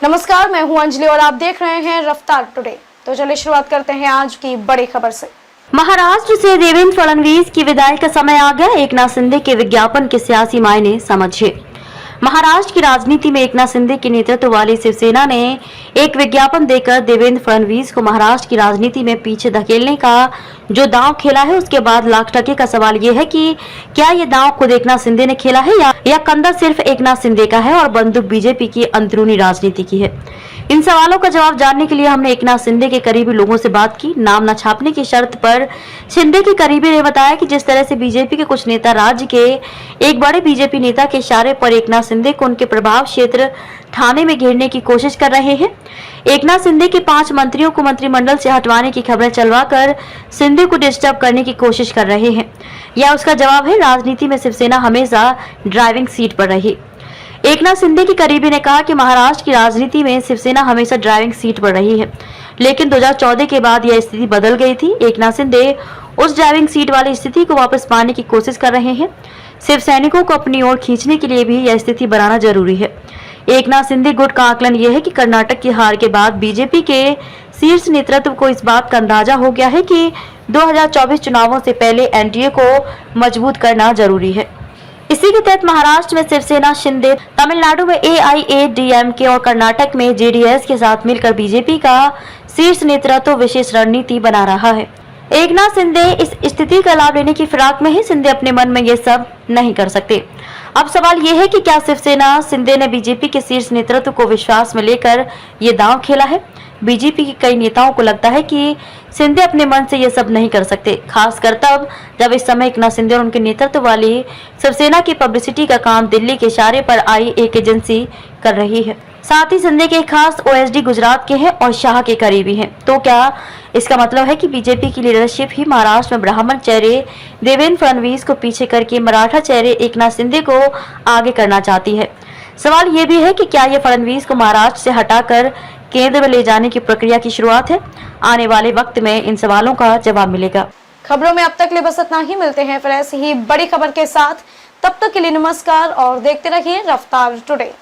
नमस्कार, मैं हूं अंजलि और आप देख रहे हैं रफ्तार टुडे। तो चलिए शुरुआत करते हैं आज की बड़ी खबर से। महाराष्ट्र से देवेंद्र फडणवीस की विदाई का समय आ गया। एकनाथ शिंदे के विज्ञापन के सियासी मायने समझिए। महाराष्ट्र की राजनीति में एकनाथ शिंदे के नेतृत्व वाली शिवसेना ने एक विज्ञापन देकर देवेंद्र फडणवीस को महाराष्ट्र की राजनीति में पीछे धकेलने का जो दांव खेला है, उसके बाद लाख टके का सवाल ये है कि क्या ये दांव खुद एकनाथ शिंदे ने खेला है या कंधा सिर्फ एकनाथ शिंदे का है और बंदूक बीजेपी की अंदरूनी राजनीति की है। इन सवालों का जवाब जानने के लिए हमने एकनाथ शिंदे के करीबी लोगों से बात की। नाम न छापने की शर्त पर शिंदे के करीबी ने बताया कि जिस तरह से बीजेपी के कुछ नेता राज्य के एक बड़े बीजेपी नेता के इशारे पर एकनाथ शिंदे को उनके प्रभाव क्षेत्र ठाणे में घेरने की कोशिश कर रहे हैं। एकनाथ शिंदे के 5 मंत्रियों को मंत्रिमंडल से हटवाने की खबरें चलवाकर शिंदे को डिस्टर्ब करने की कोशिश कर रहे हैं। यह उसका जवाब है। राजनीति में शिवसेना हमेशा ड्राइविंग सीट पर रही। एकनाथ शिंदे की करीबी ने कहा कि महाराष्ट्र की राजनीति में शिवसेना हमेशा ड्राइविंग सीट पर रही है, लेकिन 2014 के बाद यह स्थिति बदल गई थी। एकनाथ शिंदे उस ड्राइविंग सीट वाली स्थिति को वापस पाने की कोशिश कर रहे हैं। शिव सैनिकों को अपनी ओर खींचने के लिए भी यह स्थिति बनाना जरूरी है। एकनाथ शिंदे गुट का आकलन यह है कि कर्नाटक की हार के बाद बीजेपी के शीर्ष नेतृत्व को इस बात का अंदाजा हो गया है कि 2024 चुनावों से पहले एनडीए को मजबूत करना जरूरी है। इसी के तहत महाराष्ट्र में शिवसेना शिंदे, तमिलनाडु में एआईएडीएमके और कर्नाटक में जेडीएस के साथ मिलकर बीजेपी का शीर्ष नेतृत्व विशेष रणनीति बना रहा है। एकनाथ शिंदे इस स्थिति का लाभ लेने की फिराक में है। शिंदे अपने मन में ये सब नहीं कर सकते। अब सवाल ये है कि क्या शिवसेना शिंदे ने बीजेपी के शीर्ष नेतृत्व को विश्वास में लेकर ये दांव खेला है। बीजेपी के कई नेताओं को लगता है कि शिंदे अपने मन से ये सब नहीं कर सकते, खासकर तब जब इस समय एकनाथ शिंदे और उनके नेतृत्व वाली शिवसेना की पब्लिसिटी का काम दिल्ली के इशारे पर आई एक एजेंसी कर रही है। साथ ही शिंदे के खास ओएसडी गुजरात के हैं और शाह के करीबी हैं। तो क्या इसका मतलब है कि बीजेपी की लीडरशिप ही महाराष्ट्र में ब्राह्मण चेहरे देवेंद्र फडणवीस को पीछे करके मराठा चेहरे एकनाथ शिंदे को आगे करना चाहती है। सवाल ये भी है कि क्या ये फडणवीस को महाराष्ट्र से हटाकर केंद्र में ले जाने की प्रक्रिया की शुरुआत है। आने वाले वक्त में इन सवालों का जवाब मिलेगा। खबरों में अब तक ले बस इतना ही। मिलते हैं फिर ऐसी ही बड़ी खबर के साथ। तब तक के लिए नमस्कार और देखते रहिए रफ्तार टुडे।